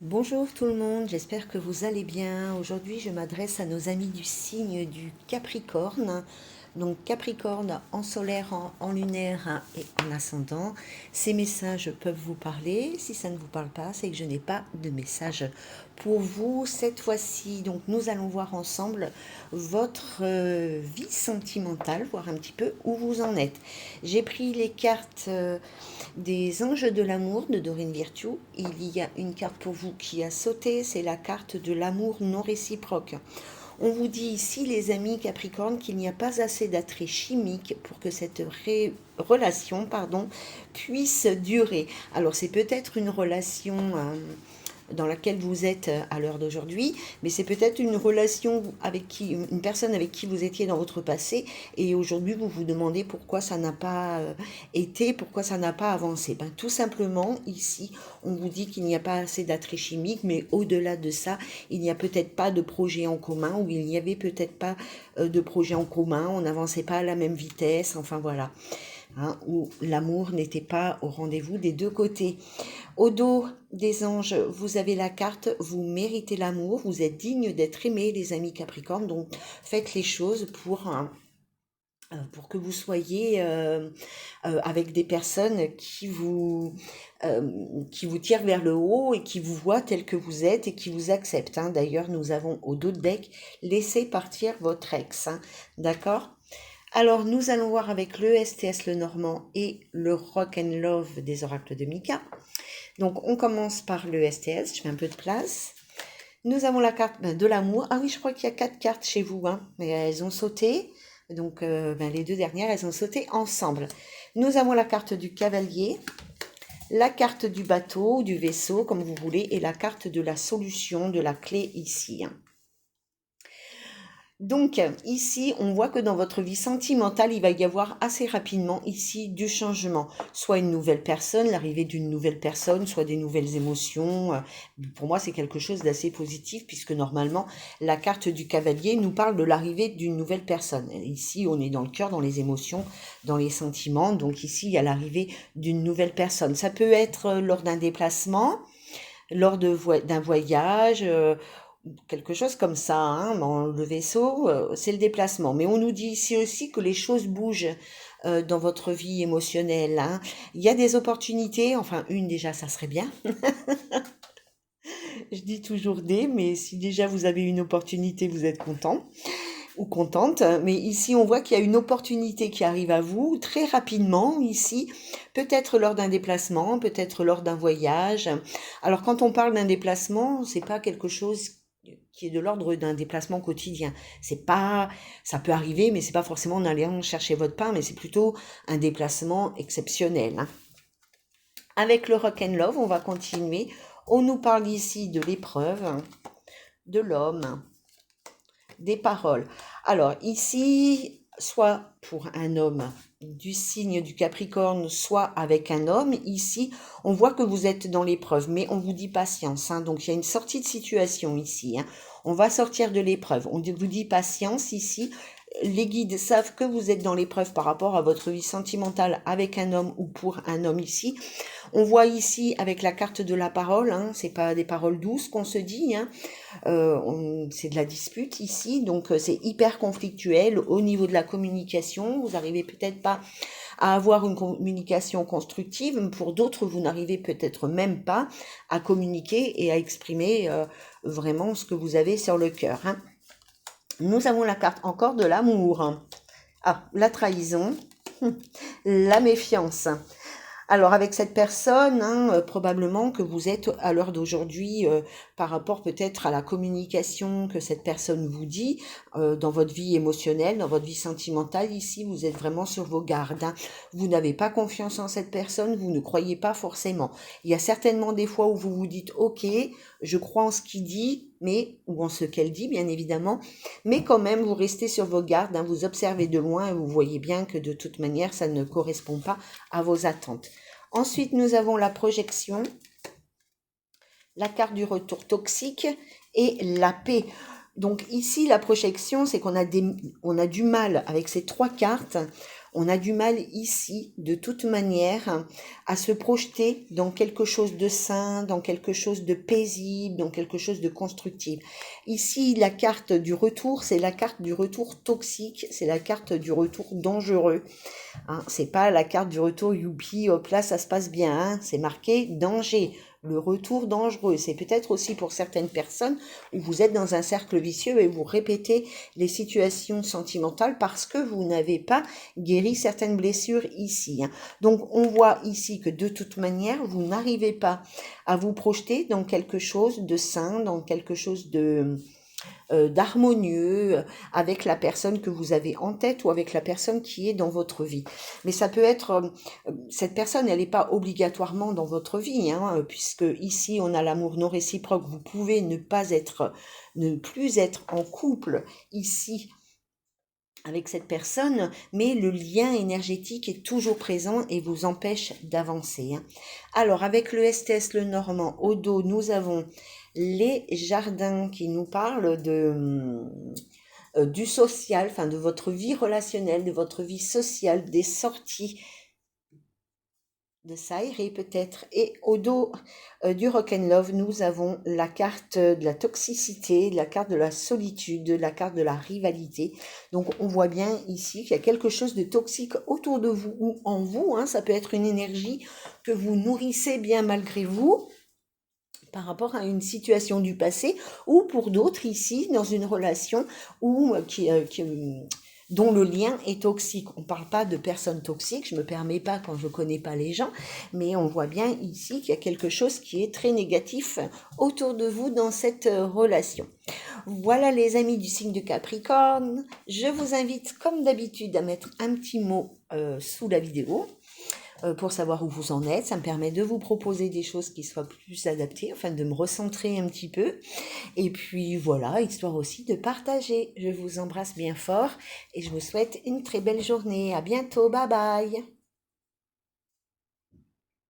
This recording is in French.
Bonjour tout le monde, j'espère que vous allez bien. Aujourd'hui, je m'adresse à nos amis du signe du Capricorne. Donc Capricorne en solaire, en lunaire hein, et en ascendant. Ces messages peuvent vous parler. Si ça ne vous parle pas, c'est que je n'ai pas de message pour vous cette fois-ci. Donc nous allons voir ensemble votre vie sentimentale, voir un petit peu où vous en êtes. J'ai pris les cartes des anges de l'amour de Dorine Virtue. Il y a une carte pour vous qui a sauté, c'est la carte de l'amour non réciproque. On vous dit ici, les amis Capricorne, qu'il n'y a pas assez d'attrait chimique pour que cette relation puisse durer. Alors c'est peut-être une relation dans laquelle vous êtes à l'heure d'aujourd'hui, mais c'est peut-être une relation avec qui, une personne avec qui vous étiez dans votre passé, et aujourd'hui vous vous demandez pourquoi ça n'a pas été, pourquoi ça n'a pas avancé. Ben, tout simplement, ici, on vous dit qu'il n'y a pas assez d'attrait chimique, mais au-delà de ça, il n'y a peut-être pas de projet en commun, ou il n'y avait peut-être pas de projet en commun, on n'avançait pas à la même vitesse, enfin voilà. Hein, où l'amour n'était pas au rendez-vous des deux côtés. Au dos des anges, vous avez la carte, vous méritez l'amour, vous êtes digne d'être aimé, les amis Capricorne, donc faites les choses pour que vous soyez avec des personnes qui vous tirent vers le haut et qui vous voient tel que vous êtes et qui vous acceptent. Hein. D'ailleurs, nous avons au dos de deck laissé partir votre ex. Hein. D'accord. Alors, nous allons voir avec le STS le Normand et le Rock and Love des oracles de Mika. Donc, on commence par le STS. Je fais un peu de place. Nous avons la carte de l'amour. Ah oui, je crois qu'il y a 4 cartes chez vous, hein, mais elles ont sauté. Donc, les deux dernières, elles ont sauté ensemble. Nous avons la carte du cavalier, la carte du bateau, du vaisseau, comme vous voulez, et la carte de la solution, de la clé ici. Hein. Donc ici, on voit que dans votre vie sentimentale, il va y avoir assez rapidement ici du changement. Soit une nouvelle personne, l'arrivée d'une nouvelle personne, soit des nouvelles émotions. Pour moi, c'est quelque chose d'assez positif puisque normalement, la carte du cavalier nous parle de l'arrivée d'une nouvelle personne. Ici, on est dans le cœur, dans les émotions, dans les sentiments. Donc ici, il y a l'arrivée d'une nouvelle personne. Ça peut être lors d'un déplacement, lors d'un voyage, quelque chose comme ça. Hein. Bon, le vaisseau, c'est le déplacement. Mais on nous dit ici aussi que les choses bougent dans votre vie émotionnelle. Hein. Il y a des opportunités, enfin une déjà, ça serait bien. Je dis toujours des, mais si déjà vous avez une opportunité, vous êtes content ou contente. Mais ici, on voit qu'il y a une opportunité qui arrive à vous très rapidement ici, peut-être lors d'un déplacement, peut-être lors d'un voyage. Alors quand on parle d'un déplacement, c'est pas quelque chose qui est de l'ordre d'un déplacement quotidien. C'est pas, ça peut arriver, mais c'est pas forcément en allant chercher votre pain, mais c'est plutôt un déplacement exceptionnel. Hein. Avec le rock and love, on va continuer. On nous parle ici de l'épreuve, de l'homme, des paroles. Alors ici, soit pour un homme du signe du Capricorne, soit avec un homme, ici, on voit que vous êtes dans l'épreuve, mais on vous dit patience. Hein, donc il y a une sortie de situation ici. Hein. On va sortir de l'épreuve. On vous dit patience ici. Les guides savent que vous êtes dans l'épreuve par rapport à votre vie sentimentale avec un homme ou pour un homme ici. On voit ici avec la carte de la parole, hein, c'est pas des paroles douces qu'on se dit, hein, c'est de la dispute ici, donc c'est hyper conflictuel au niveau de la communication. Vous n'arrivez peut-être pas à avoir une communication constructive, pour d'autres vous n'arrivez peut-être même pas à communiquer et à exprimer vraiment ce que vous avez sur le cœur. Hein. Nous avons la carte encore de l'amour. Ah, la trahison, la méfiance. Alors avec cette personne, hein, probablement que vous êtes à l'heure d'aujourd'hui par rapport peut-être à la communication que cette personne vous dit dans votre vie émotionnelle, dans votre vie sentimentale. Ici, vous êtes vraiment sur vos gardes. Hein. Vous n'avez pas confiance en cette personne, vous ne croyez pas forcément. Il y a certainement des fois où vous vous dites « Ok, je crois en ce qu'il dit », mais ou en ce qu'elle dit, bien évidemment, mais quand même, vous restez sur vos gardes, hein, vous observez de loin et vous voyez bien que de toute manière, ça ne correspond pas à vos attentes. Ensuite, nous avons la projection, la carte du retour toxique et la paix. Donc ici, la projection, c'est qu'on a du mal avec ces 3 cartes. On a du mal ici, de toute manière, à se projeter dans quelque chose de sain, dans quelque chose de paisible, dans quelque chose de constructif. Ici, la carte du retour, c'est la carte du retour toxique, c'est la carte du retour dangereux. Hein, c'est pas la carte du retour youpi, hop là, ça se passe bien. Hein, c'est marqué danger. Le retour dangereux, c'est peut-être aussi pour certaines personnes où vous êtes dans un cercle vicieux et vous répétez les situations sentimentales parce que vous n'avez pas guéri certaines blessures ici. Hein. Donc on voit ici que de toute manière, vous n'arrivez pas à vous projeter dans quelque chose de sain, dans quelque chose de d'harmonieux avec la personne que vous avez en tête ou avec la personne qui est dans votre vie. Mais ça peut être, cette personne, elle n'est pas obligatoirement dans votre vie, hein, puisque ici on a l'amour non réciproque. Vous pouvez ne plus être en couple ici avec cette personne, mais le lien énergétique est toujours présent et vous empêche d'avancer. Hein. Alors, avec le STS, le Normand, au dos, nous avons les jardins qui nous parlent du social, enfin de votre vie relationnelle, de votre vie sociale, des sorties, de s'aérer peut-être. Et au dos du Rock'n'Love, nous avons la carte de la toxicité, la carte de la solitude, la carte de la rivalité. Donc on voit bien ici qu'il y a quelque chose de toxique autour de vous ou en vous. Hein. Ça peut être une énergie que vous nourrissez bien malgré vous par rapport à une situation du passé, ou pour d'autres ici, dans une relation où, dont le lien est toxique. On ne parle pas de personnes toxiques, je ne me permets pas quand je ne connais pas les gens, mais on voit bien ici qu'il y a quelque chose qui est très négatif autour de vous dans cette relation. Voilà les amis du signe de Capricorne, je vous invite comme d'habitude à mettre un petit mot sous la vidéo pour savoir où vous en êtes. Ça me permet de vous proposer des choses qui soient plus adaptées, enfin de me recentrer un petit peu. Et puis voilà, histoire aussi de partager. Je vous embrasse bien fort et je vous souhaite une très belle journée. À bientôt, bye bye.